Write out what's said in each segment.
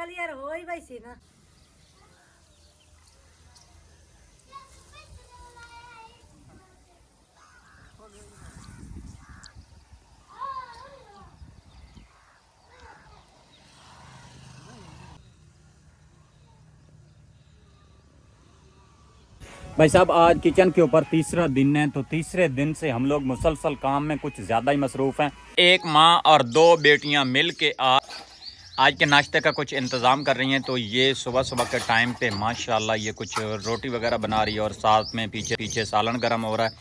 Clear हो ही वैसी ना। भाई साहब आज किचन के ऊपर तीसरा दिन है, तो तीसरे दिन से हम लोग मुसलसल काम में कुछ ज़्यादा ही मसरूफ़ हैं। एक माँ और दो बेटियां मिल के आज के नाश्ते का कुछ इंतज़ाम कर रही हैं। तो ये सुबह सुबह के टाइम पे माशाल्लाह ये कुछ रोटी वगैरह बना रही है और साथ में पीछे पीछे सालन गर्म हो रहा है।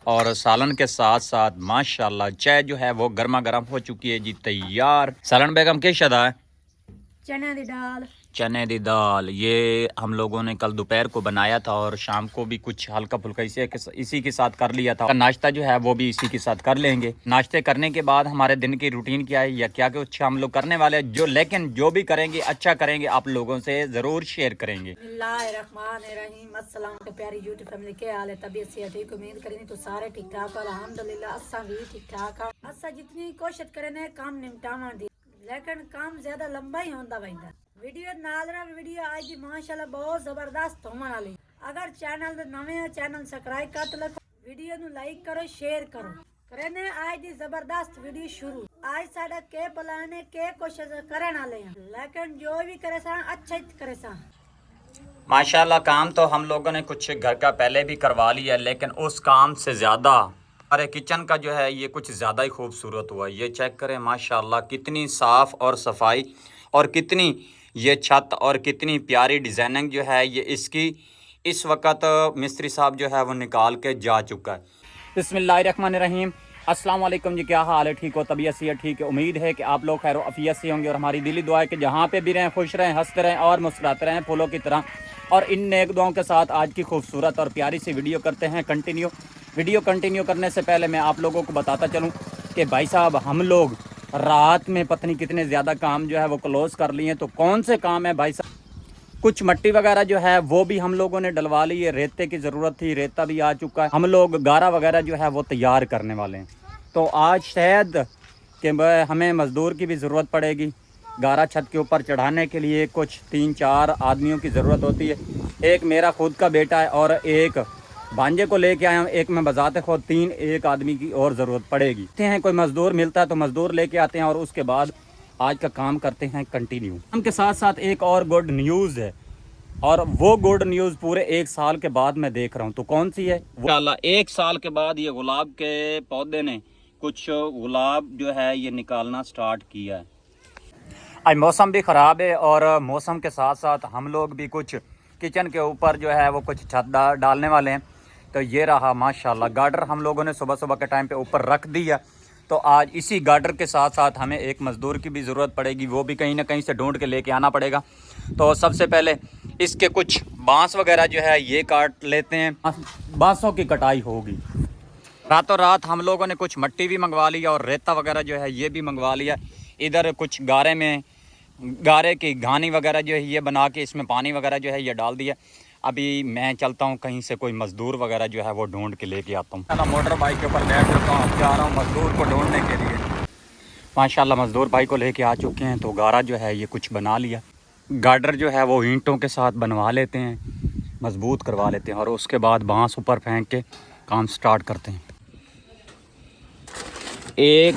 और सालन के साथ साथ माशाल्लाह चाय जो है वो गर्मा गर्म हो चुकी है जी, तैयार। सालन बेगम के शदा है चने की दाल। चने दी दाल ये हम लोगों ने कल दोपहर को बनाया था और शाम को भी कुछ हल्का फुल्का इसी के साथ कर लिया था। नाश्ता जो है वो भी इसी के साथ कर लेंगे। नाश्ते करने के बाद हमारे दिन की रूटीन क्या है या क्या कुछ हम लोग करने वाले हैं, लेकिन जो भी करेंगे अच्छा करेंगे, आप लोगों से जरूर शेयर करेंगे। अस्सलाम तो प्यारी यूट्यूब फैमिली के हाल है, तबीयत से ठीक उम्मीद करेंगे तो सारे ठीक ठाक अल्हम्दुलिल्लाह। असा भी ठीक ठाक असा जितनी कोशिश करें काम निपटावन दी, लेकिन काम ज्यादा लंबा ही होता वैंदा। वीडियो नाल वीडियो आज की माशाल्लाह बहुत जबरदस्त होने वाली। अगर चैनल दे नवे हो चैनल सब्सक्राइब कर लो, वीडियो नु लाइक करो शेयर करो। करने आज की जबरदस्त वीडियो शुरू। आज साडा के प्लान है के कोशिश करने वाले हैं, लेकिन जो भी करे सा अच्छा ही करे सा। माशाल्लाह काम तो हम लोगों ने कुछ घर का पहले भी करवा लिया, लेकिन उस काम से ज़्यादा हमारे किचन का जो है ये कुछ ज़्यादा ही खूबसूरत हुआ। ये चेक करें माशाल्लाह कितनी साफ़ और सफाई और कितनी ये छत और कितनी प्यारी डिज़ाइनिंग जो है ये इसकी इस वक्त मिस्त्री साहब जो है वो निकाल के जा चुका है। बिस्मिल्लाहिर्रहमानिर्रहीम, अस्सलाम वालेकुम जी, क्या हाल है? ठीक हो? तबीयत से ठीक है? उम्मीद है कि आप लोग खैर अफियत से होंगे और हमारी दिली दुआ है कि जहाँ पे भी रहें खुश रहें, हंसते रहें और मुस्कुराते रहें फूलों की तरह। और इन नेक दुआओं के साथ आज की खूबसूरत और प्यारी सी वीडियो करते हैं कंटिन्यू। वीडियो कंटिन्यू करने से पहले मैं आप लोगों को बताता चलूँ कि भाई साहब हम लोग रात में पत्नी कितने ज़्यादा काम जो है वो क्लोज़ कर लिए हैं। तो कौन से काम है भाई साहब? कुछ मट्टी वगैरह जो है वो भी हम लोगों ने डलवा ली है। रेते की ज़रूरत थी, रेता भी आ चुका है। हम लोग गारा वगैरह जो है वो तैयार करने वाले हैं। तो आज शायद कि हमें मज़दूर की भी ज़रूरत पड़ेगी। गारा छत के ऊपर चढ़ाने के लिए कुछ 3-4 आदमियों की ज़रूरत होती है। एक मेरा खुद का बेटा है और एक भांजे को लेके आया हूँ, एक मैं बजाते खुद 3 एक आदमी की और ज़रूरत पड़ेगी। कोई मज़दूर मिलता है तो मज़दूर लेके आते हैं और उसके बाद आज का काम करते हैं कंटिन्यू। उनके साथ साथ एक और गुड न्यूज़ है, और वो गुड न्यूज़ पूरे 1 साल के बाद मैं देख रहा हूँ। तो कौन सी है? इंशाल्लाह 1 साल के बाद ये गुलाब के पौधे ने कुछ गुलाब जो है ये निकालना स्टार्ट किया है। आज मौसम भी ख़राब है और मौसम के साथ साथ हम लोग भी कुछ किचन के ऊपर जो है वो कुछ छत डालने वाले हैं। तो ये रहा माशाल्लाह गार्डर हम लोगों ने सुबह सुबह के टाइम पे ऊपर रख दिया। तो आज इसी गार्डर के साथ साथ हमें एक मज़दूर की भी ज़रूरत पड़ेगी, वो भी कहीं ना कहीं से ढूंढ के लेके आना पड़ेगा। तो सबसे पहले इसके कुछ बांस वगैरह जो है ये काट लेते हैं। बांसों की कटाई होगी। रातों रात हम लोगों ने कुछ मट्टी भी मंगवा लिया और रेता वगैरह जो है ये भी मंगवा लिया। इधर कुछ गारे की घानी वगैरह जो है ये बना के इसमें पानी वगैरह जो है ये डाल दिया। अभी मैं चलता हूँ कहीं से कोई मज़दूर वगैरह जो है वो ढूंढ के लेके आता हूँ। मोटर बाइक के ऊपर बैठ चुका हूँ, जा रहा हूँ मज़दूर को ढूंढने के लिए। माशाल्लाह मज़दूर भाई को लेके आ चुके हैं। तो गारा जो है ये कुछ बना लिया। गार्डर जो है वो ईंटों के साथ बनवा लेते हैं, मजबूत करवा लेते हैं और उसके बाद बांस ऊपर फेंक के काम स्टार्ट करते हैं। 1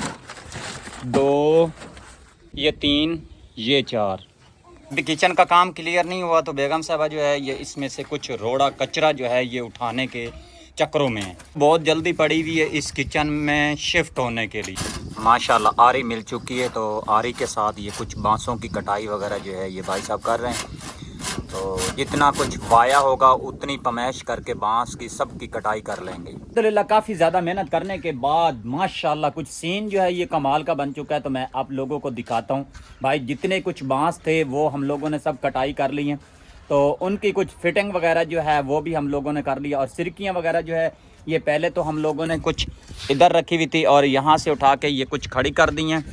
2 ये 3 ये 4। अभी किचन का काम क्लियर नहीं हुआ तो बेगम साहबा जो है ये इसमें से कुछ रोड़ा कचरा जो है ये उठाने के चक्रों में है। बहुत जल्दी पड़ी हुई है इस किचन में शिफ्ट होने के लिए। माशाल्लाह आरी मिल चुकी है। तो आरी के साथ ये कुछ बांसों की कटाई वगैरह जो है ये भाई साहब कर रहे हैं। तो जितना कुछ वाया होगा उतनी पमैश करके बांस की सब की कटाई कर लेंगे। अल्हम्दुलिल्लाह काफ़ी ज़्यादा मेहनत करने के बाद माशाल्लाह कुछ सीन जो है ये कमाल का बन चुका है। तो मैं आप लोगों को दिखाता हूँ। भाई जितने कुछ बांस थे वो हम लोगों ने सब कटाई कर ली हैं। तो उनकी कुछ फिटिंग वगैरह जो है वो भी हम लोगों ने कर लिया। और सिरकियाँ वगैरह जो है ये पहले तो हम लोगों ने कुछ इधर रखी हुई थी और यहाँ से उठा के ये कुछ खड़ी कर दी हैं।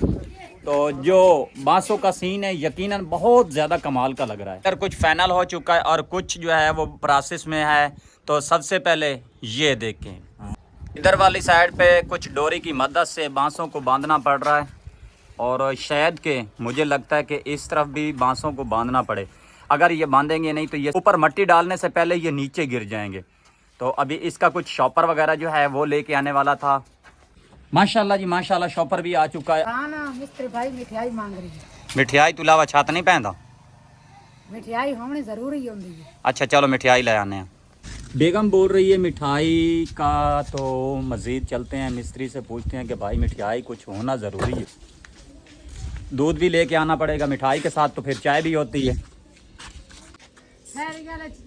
तो जो बांसों का सीन है यकीनन बहुत ज़्यादा कमाल का लग रहा है। इधर कुछ फाइनल हो चुका है और कुछ जो है वो प्रोसेस में है। तो सबसे पहले ये देखें, इधर वाली साइड पे कुछ डोरी की मदद से बांसों को बांधना पड़ रहा है। और शायद के मुझे लगता है कि इस तरफ भी बांसों को बांधना पड़े। अगर ये बांधेंगे नहीं तो ये ऊपर मट्टी डालने से पहले ये नीचे गिर जाएंगे। तो अभी इसका कुछ शॉपर वगैरह जो है वो लेके आने वाला था। माशाल्लाह जी माशाल्लाह, शॉपर भी आ चुका है। हाँ ना, मिस्त्री भाई मिठाई मांग रही है। मिठाई तो इलावा छत नहीं पहनता, मिठाई होनी जरूरी होती है। अच्छा चलो मिठाई ले आने हैं। बेगम बोल रही है मिठाई का, तो मज़ीद चलते हैं मिस्त्री से पूछते हैं कि भाई मिठाई कुछ होना ज़रूरी है। दूध भी लेके आना पड़ेगा मिठाई के साथ, तो फिर चाय भी होती है।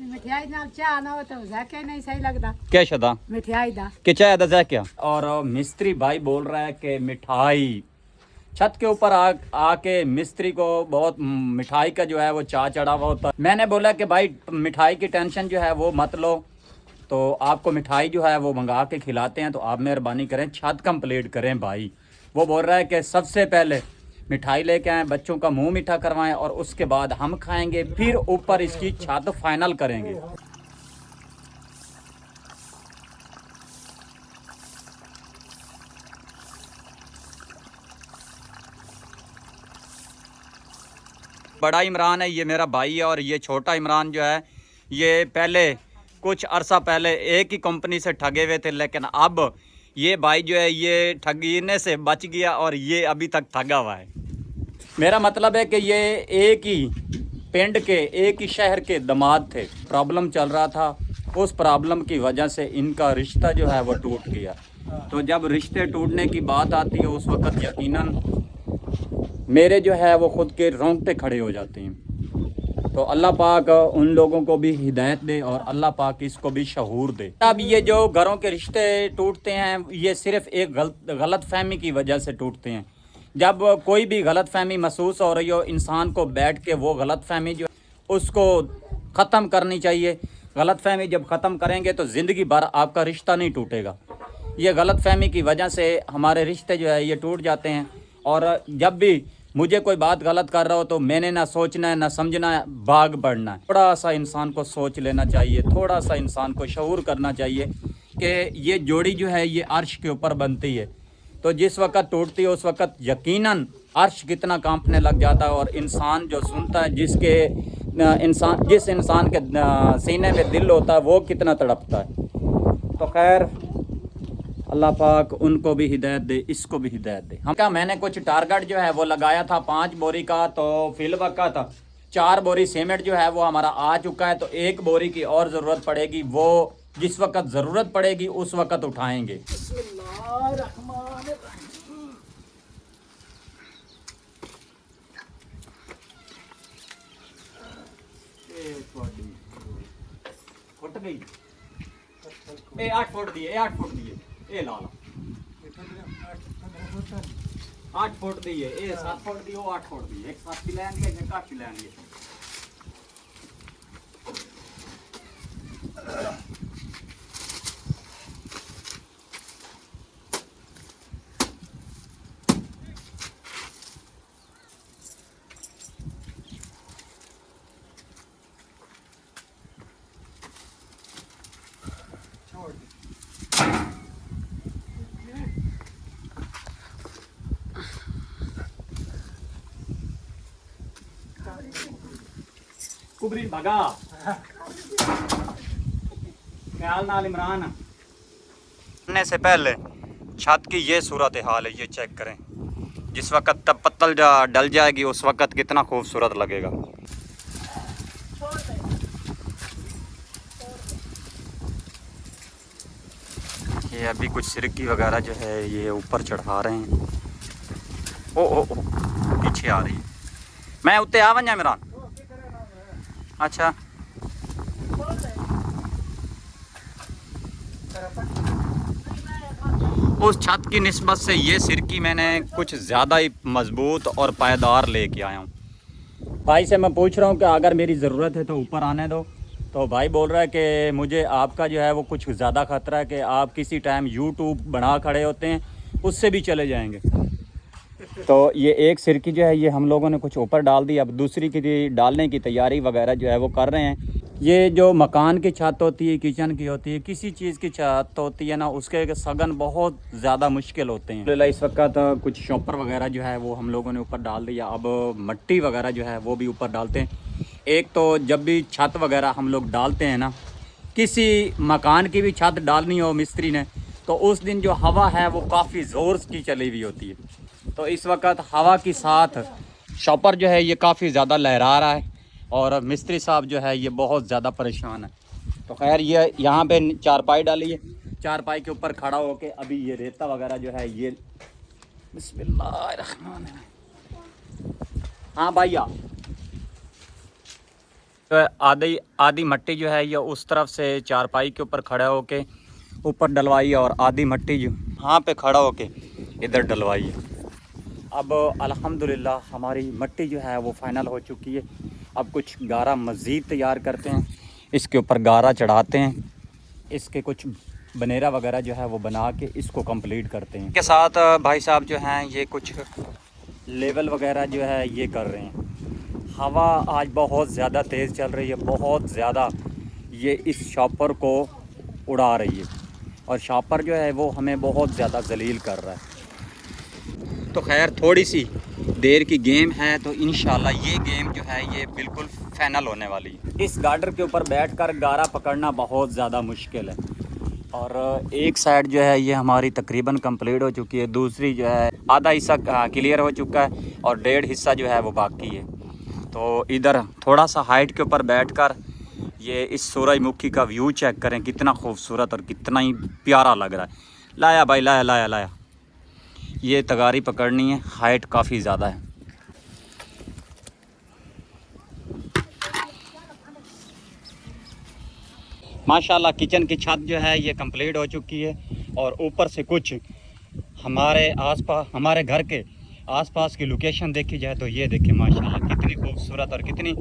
मिठाई नाल चाह ना हो तो जाके नहीं सही लगता। क्या शदा मिठाई दा कि चाय दा क्या। और मिस्त्री भाई बोल रहा है कि मिठाई छत के ऊपर आके मिस्त्री को बहुत मिठाई का जो है वो चाह चढ़ा हुआ होता है। मैंने बोला कि भाई मिठाई की टेंशन जो है वो मत लो, तो आपको मिठाई जो है वो मंगा के खिलाते हैं, तो आप मेहरबानी करें छत कंप्लीट करें भाई। वो बोल रहा है कि सबसे पहले मिठाई लेके आएँ, बच्चों का मुंह मीठा करवाएं और उसके बाद हम खाएंगे, फिर ऊपर इसकी छत फाइनल करेंगे। बड़ा इमरान है, ये मेरा भाई है, और ये छोटा इमरान जो है ये पहले कुछ अरसा पहले एक ही कंपनी से ठगे हुए थे, लेकिन अब ये भाई जो है ये ठगीने से बच गया और ये अभी तक ठगा हुआ है। मेरा मतलब है कि ये एक ही पिंड के एक ही शहर के दामाद थे। प्रॉब्लम चल रहा था, उस प्रॉब्लम की वजह से इनका रिश्ता जो है वो टूट गया। तो जब रिश्ते टूटने की बात आती है उस वक़्त यकीनन मेरे जो है वो ख़ुद के रोंगटे खड़े हो जाते हैं। तो अल्लाह पाक उन लोगों को भी हिदायत दे और अल्लाह पाक इसको भी शऊर दे। अब ये जो घरों के रिश्ते टूटते हैं ये सिर्फ़ एक गलत फहमी की वजह से टूटते हैं। जब कोई भी गलत फहमी महसूस हो रही हो, इंसान को बैठ के वो गलत फहमी जो उसको ख़त्म करनी चाहिए। गलत फहमी जब ख़त्म करेंगे तो ज़िंदगी भर आपका रिश्ता नहीं टूटेगा। ये गलत फहमी की वजह से हमारे रिश्ते जो है ये टूट जाते हैं। और जब भी मुझे कोई बात गलत कर रहा हो तो मैंने ना सोचना है ना समझना है, भाग बढ़ना है। थोड़ा सा इंसान को सोच लेना चाहिए, थोड़ा सा इंसान को शऊर करना चाहिए कि ये जोड़ी जो है ये अर्श के ऊपर बनती है। तो जिस वक़्त टूटती है उस वक़्त यकीनन अर्श कितना कांपने लग जाता है, और इंसान जो सुनता है जिस इंसान के सीने में दिल होता है वो कितना तड़पता है। तो खैर अल्लाह पाक उनको भी हिदायत दे, इसको भी हिदायत दे। हम क्या, मैंने कुछ टारगेट जो है वो लगाया था 5 बोरी का, तो फिल वक्त था 4 बोरी सीमेंट जो है वो हमारा आ चुका है। तो 1 बोरी की और ज़रूरत पड़ेगी, वो जिस वक्त ज़रूरत पड़ेगी उस वक्त उठाएंगे। फुट गई 8 फुट दिए, 8 फुट दिए, ए लाला 8 फुट दिए, ए 7 फुट दिए, 8 फुट दिए, एक 7 की लैंगे एक 8 की लैंगे। कुबरी भगा ख्याल नाल इमरान। करने से पहले छत की ये सूरत हाल है, ये चेक करें। जिस वक्त तब पत्तल डल जाएगी उस वक्त कितना खूबसूरत लगेगा। ये अभी कुछ सिरकी वगैरह जो है ये ऊपर चढ़ा रहे हैं। ओ पीछे आ रही है। मैं उत्ते आ वंजा इमरान। अच्छा उस छत की निस्बत से ये सिरकी मैंने कुछ ज़्यादा ही मजबूत और पायदार लेके आया हूँ। भाई से मैं पूछ रहा हूँ कि अगर मेरी ज़रूरत है तो ऊपर आने दो। तो भाई बोल रहा है कि मुझे आपका जो है वो कुछ ज़्यादा ख़तरा है कि आप किसी टाइम यूट्यूब बना खड़े होते हैं, उससे भी चले जाएंगे। तो ये एक सिरकी जो है ये हम लोगों ने कुछ ऊपर डाल दी, अब दूसरी की डालने की तैयारी वगैरह जो है वो कर रहे हैं। ये जो मकान की छत होती है, किचन की होती है, किसी चीज़ की छत होती है ना, उसके सगन बहुत ज़्यादा मुश्किल होते हैं। अल्हम्दुलिल्लाह इस वक्त कुछ शॉपर वगैरह जो है वो हम लोगों ने ऊपर डाल दिया। अब मट्टी वगैरह जो है वो भी ऊपर डालते हैं। एक तो जब भी छत वगैरह हम लोग डालते हैं ना, किसी मकान की भी छत डालनी हो मिस्त्री ने, तो उस दिन जो हवा है वो काफ़ी ज़ोर की चली हुई होती है। तो इस वक्त हवा के साथ शॉपर जो है ये काफ़ी ज़्यादा लहरा रहा है और मिस्त्री साहब जो है ये बहुत ज़्यादा परेशान है। तो खैर ये यहाँ पे चारपाई डाली है, चारपाई के ऊपर खड़ा होके अभी ये रेता वगैरह जो है ये बिस्मिल्लाहिर्रहमान। हाँ भैया, तो आधी आधी मट्टी जो है ये उस तरफ से चारपाई के ऊपर खड़ा होके ऊपर डलवाई है और आधी मट्टी जो यहाँ पे खड़ा होके इधर डलवाई है। अब अल्हम्दुलिल्लाह हमारी मट्टी जो है वो फाइनल हो चुकी है। अब कुछ गारा मज़ीद तैयार करते हैं, इसके ऊपर गारा चढ़ाते हैं, इसके कुछ बनेरा वगैरह जो है वो बना के इसको कंप्लीट करते हैं। के साथ भाई साहब जो हैं ये कुछ लेवल वगैरह जो है ये कर रहे हैं। हवा आज बहुत ज़्यादा तेज़ चल रही है, बहुत ज़्यादा ये इस शॉपर को उड़ा रही है और शॉपर जो है वो हमें बहुत ज़्यादा जलील कर रहा है। तो खैर थोड़ी सी देर की गेम है, तो इंशाल्लाह ये गेम जो है ये बिल्कुल फाइनल होने वाली है। इस गार्डर के ऊपर बैठकर गारा पकड़ना बहुत ज़्यादा मुश्किल है और एक साइड जो है ये हमारी तकरीबन कंप्लीट हो चुकी है, दूसरी जो है आधा हिस्सा क्लियर हो चुका है और 1.5 हिस्सा जो है वो बाकी है। तो इधर थोड़ा सा हाइट के ऊपर बैठकर ये इस सूरजमुखी का व्यू चेक करें, कितना खूबसूरत और कितना ही प्यारा लग रहा है। लाया भाई लाया लाया लाया, ये तगारी पकड़नी है, हाइट काफ़ी ज़्यादा है। माशाल्लाह किचन की छत जो है ये कंप्लीट हो चुकी है और ऊपर से कुछ हमारे आसपास, हमारे घर के आसपास की लोकेशन देखी जाए तो ये देखिए माशाल्लाह कितनी खूबसूरत और कितनी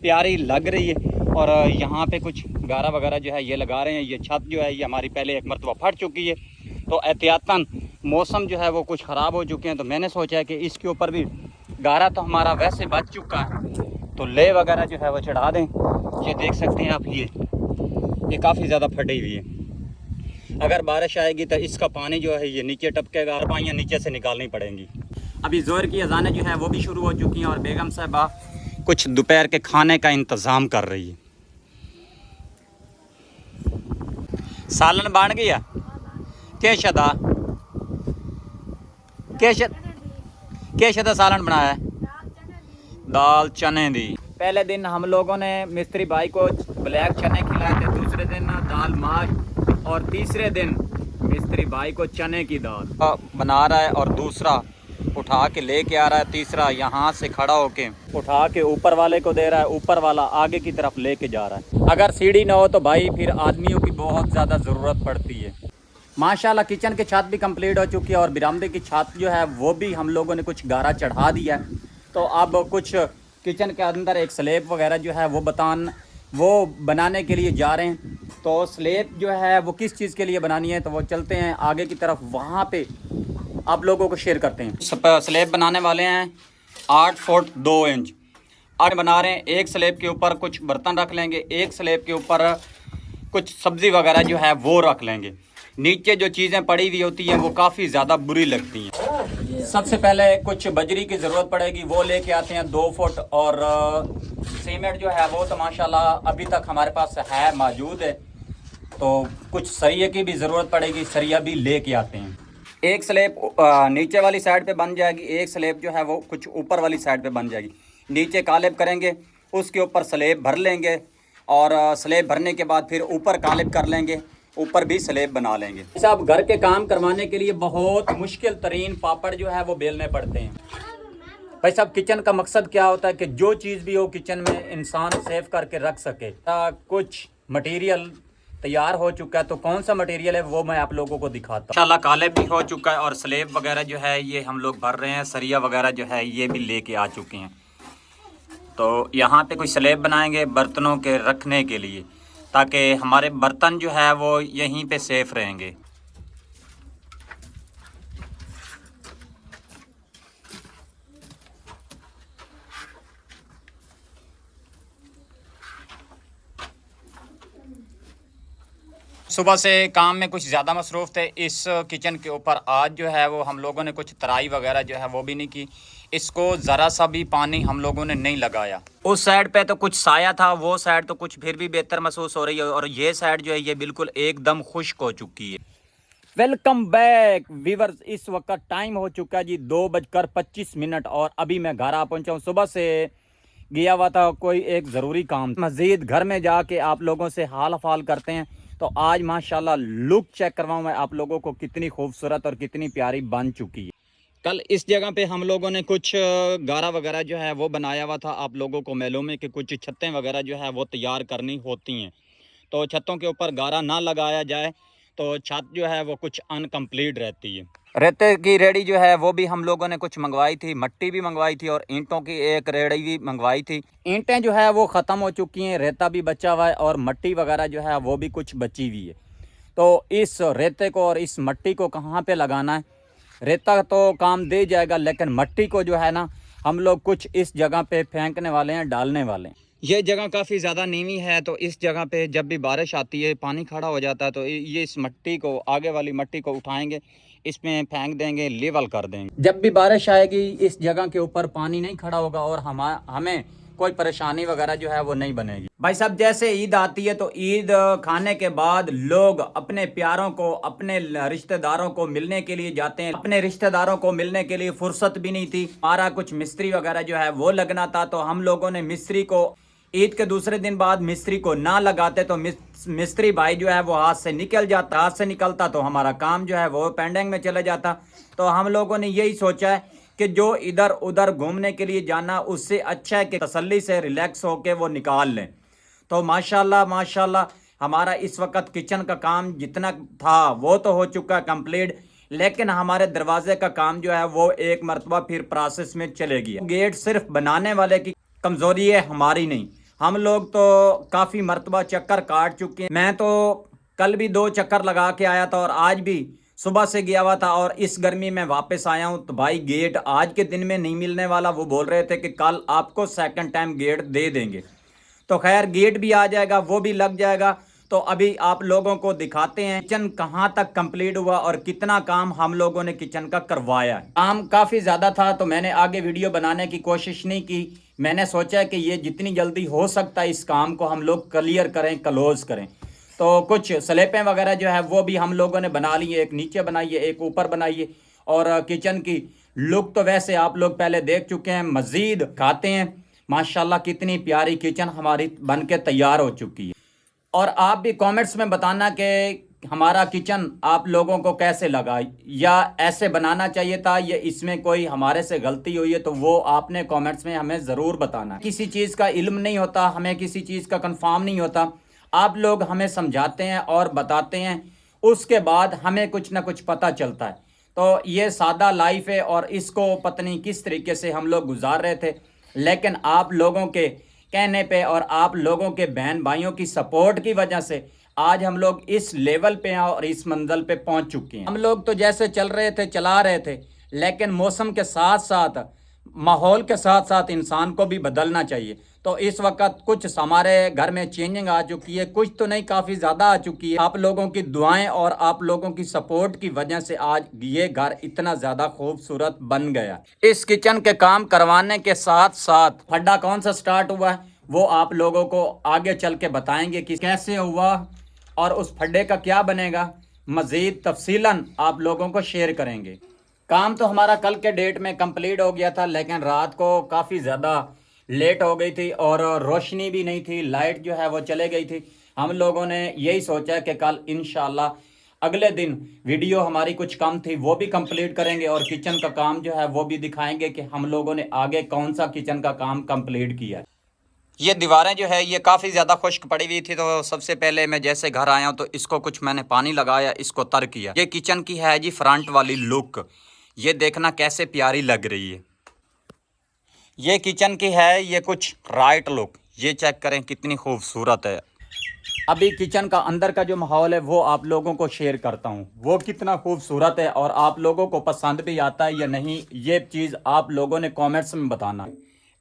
प्यारी लग रही है। और यहाँ पे कुछ गारा वगैरह जो है ये लगा रहे हैं। ये छत जो है ये हमारी पहले एक मरतबा फट चुकी है, तो एहतियातन मौसम जो है वो कुछ ख़राब हो चुके हैं, तो मैंने सोचा है कि इसके ऊपर भी गारा तो हमारा वैसे बच चुका है तो ले वगैरह जो है वो चढ़ा दें। ये देख सकते हैं आप, ये काफ़ी ज़्यादा फटी हुई है। अगर बारिश आएगी तो इसका पानी जो है ये नीचे टपकेगा और पाइयाँ नीचे से निकालनी पड़ेंगी। अभी ज़ोहर की अज़ानें जो है वो भी शुरू हो चुकी हैं और बेगम साहबा कुछ दोपहर के खाने का इंतज़ाम कर रही है। सालन बन गया के शदा के शदा सालन बनाया है, दाल चने दी। पहले दिन हम लोगों ने मिस्त्री भाई को ब्लैक चने खिलाए थे, दूसरे दिन दाल माश और तीसरे दिन मिस्त्री भाई को चने की दाल बना रहा है और दूसरा उठा के लेके आ रहा है, तीसरा यहाँ से खड़ा होके उठा के ऊपर वाले को दे रहा है, ऊपर वाला आगे की तरफ लेके जा रहा है। अगर सीढ़ी ना हो तो भाई फिर आदमियों की बहुत ज़्यादा ज़रूरत पड़ती है। माशाल्लाह किचन की छत भी कंप्लीट हो चुकी है और बरामदे की छत जो है वो भी हम लोगों ने कुछ गारा चढ़ा दिया है। तो अब कुछ किचन के अंदर एक स्लैब वगैरह जो है वो बनाने के लिए जा रहे हैं। तो स्लैब जो है वो किस चीज़ के लिए बनानी है, तो वो चलते हैं आगे की तरफ, वहाँ पे आप लोगों को शेयर करते हैं। स्लैब बनाने वाले हैं 8 फुट 2 इंच 8 बना रहे हैं। एक स्लैब के ऊपर कुछ बर्तन रख लेंगे, एक स्लैब के ऊपर कुछ सब्ज़ी वगैरह जो है वो रख लेंगे। नीचे जो चीज़ें पड़ी हुई होती हैं वो काफ़ी ज़्यादा बुरी लगती हैं। सबसे पहले कुछ बजरी की ज़रूरत पड़ेगी, वो लेके आते हैं 2 फुट। और सीमेंट जो है वो तो माशाल्लाह अभी तक हमारे पास है, मौजूद है। तो कुछ सरिये की भी ज़रूरत पड़ेगी, सरिया भी लेके आते हैं। एक स्लैब नीचे वाली साइड पे बन जाएगी, एक स्लैब जो है वो कुछ ऊपर वाली साइड पे बन जाएगी। नीचे कालिब करेंगे, उसके ऊपर स्लैब भर लेंगे और स्लैब भरने के बाद फिर ऊपर कालिब कर लेंगे, ऊपर भी स्लैब बना लेंगे। साहब घर के काम करवाने के लिए बहुत मुश्किल तरीन पापड़ जो है वो बेलने पड़ते हैं। भाई साहब किचन का मकसद क्या होता है कि जो चीज़ भी हो किचन में इंसान सेव करके रख सके। कुछ मटेरियल तैयार हो चुका है, तो कौन सा मटेरियल है वो मैं आप लोगों को दिखाता हूँ। इंशाल्लाह काले भी हो चुका है और स्लैब वगैरह जो है ये हम लोग भर रहे हैं, सरिया वगैरह जो है ये भी लेके आ चुके हैं। तो यहाँ पे कुछ स्लैब बनाएंगे बर्तनों के रखने के लिए, ताकि हमारे बर्तन जो है वो यहीं पे सेफ रहेंगे। सुबह से काम में कुछ ज़्यादा मसरूफ़ थे इस किचन के ऊपर। आज जो है वो हम लोगों ने कुछ तराई वगैरह जो है वो भी नहीं की। इसको ज़रा सा भी पानी हम लोगों ने नहीं लगाया। उस साइड पे तो कुछ साया था, वो साइड तो कुछ फिर भी बेहतर महसूस हो रही है, और ये साइड जो है ये बिल्कुल एकदम खुश्क हो चुकी है। Welcome back viewers. इस वक्त टाइम हो चुका है जी 2:25 और अभी मैं घर आ पहुंचा हूँ। सुबह से गया हुआ था कोई एक ज़रूरी काम, मज़ीद घर में जाके आप लोगों से हाल अफाल करते हैं। तो आज माशाल्लाह लुक चेक करवाऊँ मैं आप लोगों को, कितनी खूबसूरत और कितनी प्यारी बन चुकी है। कल इस जगह पे हम लोगों ने कुछ गारा वगैरह जो है वो बनाया हुआ था। आप लोगों को मालूम है कि कुछ छतें वगैरह जो है वो तैयार करनी होती हैं, तो छतों के ऊपर गारा ना लगाया जाए तो छत जो है वो कुछ अनकम्प्लीट रहती है। रेते की रेडी जो है वो भी हम लोगों ने कुछ मंगवाई थी, मट्टी भी मंगवाई थी और ईंटों की एक रेडी भी मंगवाई थी। ईंटें जो है वो ख़त्म हो चुकी हैं, रेता भी बचा हुआ है और मट्टी वगैरह जो है वो भी कुछ बची हुई है। तो इस रेते को और इस मट्टी को कहाँ पे लगाना है? रेता तो काम दे जाएगा, लेकिन मट्टी को जो है ना हम लोग कुछ इस जगह पे फेंकने वाले हैं, डालने वाले हैं। ये जगह काफ़ी ज़्यादा नीवी है, तो इस जगह पे जब भी बारिश आती है पानी खड़ा हो जाता है, तो ये इस मट्टी को, आगे वाली मट्टी को उठाएंगे, इसमें फेंक देंगे, लेवल कर देंगे। जब भी बारिश आएगी इस जगह के ऊपर पानी नहीं खड़ा होगा और हमें कोई परेशानी वगैरह जो है वो नहीं बनेगी। भाई साहब, जैसे ईद आती है तो ईद खाने के बाद लोग अपने प्यारों को, अपने रिश्तेदारों को मिलने के लिए जाते हैं। अपने रिश्तेदारों को मिलने के लिए फुर्सत भी नहीं थी। हमारा कुछ मिस्त्री वगैरह जो है वो लगना था, तो हम लोगों ने मिस्त्री को ईद के दूसरे दिन बाद मिस्त्री को ना लगाते तो मिस्त्री भाई जो है वो हाथ से निकल जाता। हाथ से निकलता तो हमारा काम जो है वो पेंडिंग में चले जाता। तो हम लोगों ने यही सोचा है कि जो इधर उधर घूमने के लिए जाना, उससे अच्छा है कि तसल्ली से रिलैक्स होके वो निकाल लें। तो माशाल्लाह माशाल्लाह हमारा इस वक्त किचन का काम जितना था वो तो हो चुका है कंप्लीट, लेकिन हमारे दरवाजे का काम जो है वो एक मरतबा फिर प्रोसेस में चलेगी। गेट सिर्फ बनाने वाले की कमज़ोरी है, हमारी नहीं। हम लोग तो काफ़ी मरतबा चक्कर काट चुके हैं। मैं तो कल भी 2 चक्कर लगा के आया था और आज भी सुबह से गया हुआ था और इस गर्मी में वापस आया हूँ। तो भाई गेट आज के दिन में नहीं मिलने वाला। वो बोल रहे थे कि कल आपको सेकंड टाइम गेट दे देंगे। तो खैर गेट भी आ जाएगा, वो भी लग जाएगा। तो अभी आप लोगों को दिखाते हैं किचन कहाँ तक कंप्लीट हुआ और कितना काम हम लोगों ने किचन का करवाया। काम काफ़ी ज़्यादा था तो मैंने आगे वीडियो बनाने की कोशिश नहीं की। मैंने सोचा कि ये जितनी जल्दी हो सकता है इस काम को हम लोग क्लियर करें, क्लोज करें। तो कुछ स्लेपें वगैरह जो है वो भी हम लोगों ने बना ली है। एक नीचे बनाई है, एक ऊपर बनाई है। और किचन की लुक तो वैसे आप लोग पहले देख चुके हैं, मज़ीद खाते हैं। माशाल्लाह कितनी प्यारी किचन हमारी बन के तैयार हो चुकी है। और आप भी कमेंट्स में बताना कि हमारा किचन आप लोगों को कैसे लगा, या ऐसे बनाना चाहिए था, या इसमें कोई हमारे से गलती हुई है, तो वो आपने कमेंट्स में हमें ज़रूर बताना। किसी चीज़ का इल्म नहीं होता, हमें किसी चीज़ का कंफर्म नहीं होता। आप लोग हमें समझाते हैं और बताते हैं, उसके बाद हमें कुछ ना कुछ पता चलता है। तो ये सादा लाइफ है और इसको पत्नी किस तरीके से हम लोग गुजार रहे थे, लेकिन आप लोगों के कहने पे और आप लोगों के बहन भाइयों की सपोर्ट की वजह से आज हम लोग इस लेवल पे हैं और इस मंजिल पे पहुंच चुके हैं। हम लोग तो जैसे चल रहे थे, चला रहे थे, लेकिन मौसम के साथ साथ, माहौल के साथ साथ इंसान को भी बदलना चाहिए। तो इस वक्त कुछ हमारे घर में चेंजिंग आ चुकी है, कुछ तो नहीं काफ़ी ज़्यादा आ चुकी है। आप लोगों की दुआएं और आप लोगों की सपोर्ट की वजह से आज ये घर इतना ज़्यादा खूबसूरत बन गया। इस किचन के काम करवाने के साथ साथ फड्डा कौन सा स्टार्ट हुआ है वो आप लोगों को आगे चल के बताएंगे कि कैसे हुआ और उस फड्डे का क्या बनेगा। मज़ीद तफसीलन आप लोगों को शेयर करेंगे। काम तो हमारा कल के डेट में कंप्लीट हो गया था, लेकिन रात को काफ़ी ज़्यादा लेट हो गई थी और रोशनी भी नहीं थी, लाइट जो है वो चले गई थी। हम लोगों ने यही सोचा कि कल इंशाल्लाह अगले दिन वीडियो हमारी कुछ कम थी वो भी कंप्लीट करेंगे और किचन का काम जो है वो भी दिखाएंगे कि हम लोगों ने आगे कौन सा किचन का काम कंप्लीट किया है। ये दीवारें जो है ये काफ़ी ज़्यादा खुश्क पड़ी हुई थी, तो सबसे पहले मैं जैसे घर आया हूँ तो इसको कुछ मैंने पानी लगाया, इसको तर किया। ये किचन की है जी फ्रंट वाली लुक, ये देखना कैसे प्यारी लग रही है। ये किचन की है ये कुछ राइट लुक, ये चेक करें कितनी खूबसूरत है। अभी किचन का अंदर का जो माहौल है वो आप लोगों को शेयर करता हूँ, वो कितना खूबसूरत है और आप लोगों को पसंद भी आता है या नहीं, ये चीज़ आप लोगों ने कमेंट्स में बताना।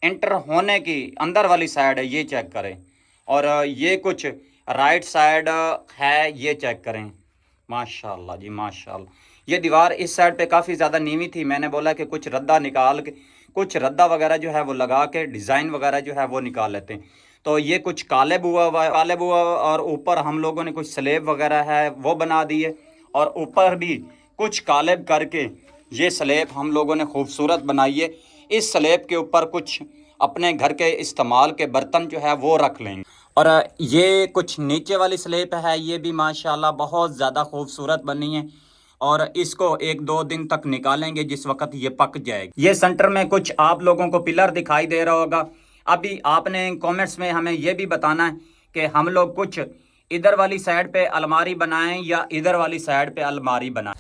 एंटर होने की अंदर वाली साइड है, ये चेक करें। और ये कुछ राइट साइड है, ये चेक करें माशाल्लाह जी माशाल्लाह। ये दीवार इस साइड पे काफ़ी ज़्यादा नीवी थी, मैंने बोला कि कुछ रद्दा निकाल के, कुछ रद्दा वगैरह जो है वो लगा के डिज़ाइन वगैरह जो है वो निकाल लेते हैं। तो ये कुछ कालेब हुआ है, कालेब हुआ, और ऊपर हम लोगों ने कुछ स्लेब वगैरह है वो बना दिए, और ऊपर भी कुछ कालेब करके ये स्लेब हम लोगों ने खूबसूरत बनाई है। इस स्लेब के ऊपर कुछ अपने घर के इस्तेमाल के बर्तन जो है वो रख लेंगे। और ये कुछ नीचे वाली स्लेब है, ये भी माशाल्लाह बहुत ज़्यादा खूबसूरत बनी है, और इसको 1-2 दिन तक निकालेंगे जिस वक्त ये पक जाएगी। ये सेंटर में कुछ आप लोगों को पिलर दिखाई दे रहा होगा। अभी आपने कमेंट्स में हमें ये भी बताना है कि हम लोग कुछ इधर वाली साइड पे अलमारी बनाएं या इधर वाली साइड पे अलमारी बनाएं।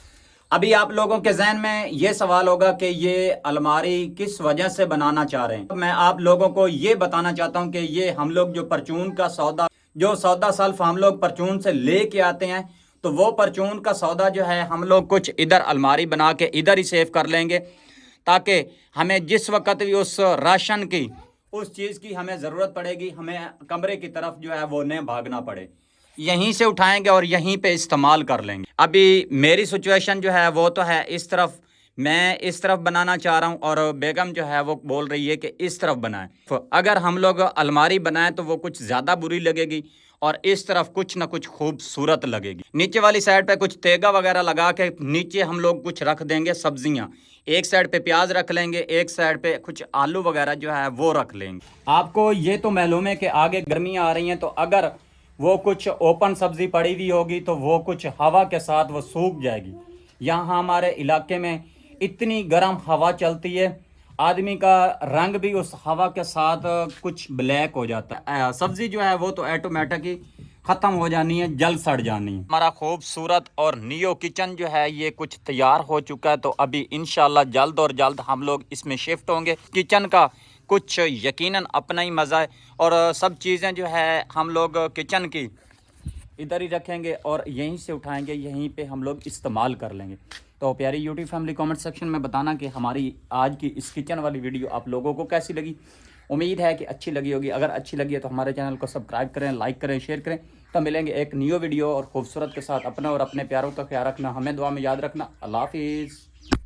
अभी आप लोगों के जहन में ये सवाल होगा कि ये अलमारी किस वजह से बनाना चाह रहे हैं। तो मैं आप लोगों को ये बताना चाहता हूँ कि ये हम लोग जो परचून का सौदा, जो सौदा सल्फ हम लोग परचून से ले के आते हैं, तो वो परचून का सौदा जो है हम लोग कुछ इधर अलमारी बना के इधर ही सेव कर लेंगे, ताकि हमें जिस वक्त भी उस राशन की, उस चीज़ की हमें ज़रूरत पड़ेगी, हमें कमरे की तरफ जो है वो न भागना पड़े, यहीं से उठाएंगे और यहीं पे इस्तेमाल कर लेंगे। अभी मेरी सिचुएशन जो है वो तो है इस तरफ, मैं इस तरफ बनाना चाह रहा हूँ, और बेगम जो है वो बोल रही है कि इस तरफ बनाएं। तो अगर हम लोग अलमारी बनाएं तो वो कुछ ज़्यादा बुरी लगेगी, और इस तरफ कुछ ना कुछ खूबसूरत लगेगी। नीचे वाली साइड पे कुछ तेगा वगैरह लगा के नीचे हम लोग कुछ रख देंगे सब्जियां, एक साइड पे प्याज रख लेंगे, एक साइड पे कुछ आलू वगैरह जो है वो रख लेंगे। आपको ये तो मालूम है कि आगे गर्मियाँ आ रही हैं, तो अगर वो कुछ ओपन सब्जी पड़ी हुई होगी तो वो कुछ हवा के साथ वो सूख जाएगी। यहाँ हमारे इलाके में इतनी गर्म हवा चलती है, आदमी का रंग भी उस हवा के साथ कुछ ब्लैक हो जाता है। सब्जी जो है वो तो ऑटोमेटिक ही ख़त्म हो जानी है, जल सड़ जानी है। हमारा खूबसूरत और नियो किचन जो है ये कुछ तैयार हो चुका है, तो अभी इंशाल्लाह जल्द और जल्द हम लोग इसमें शिफ्ट होंगे। किचन का कुछ यकीनन अपना ही मज़ा है, और सब चीज़ें जो है हम लोग किचन की इधर ही रखेंगे और यहीं से उठाएंगे, यहीं पे हम लोग इस्तेमाल कर लेंगे। तो प्यारी यूट्यूब फैमिली, कमेंट सेक्शन में बताना कि हमारी आज की इस किचन वाली वीडियो आप लोगों को कैसी लगी। उम्मीद है कि अच्छी लगी होगी। अगर अच्छी लगी है तो हमारे चैनल को सब्सक्राइब करें, लाइक करें, शेयर करें। तो मिलेंगे एक न्यू वीडियो और खूबसूरत के साथ। अपना और अपने प्यारों का ख्याल रखना, हमें दुआ में याद रखना। अल्लाह हाफिज़।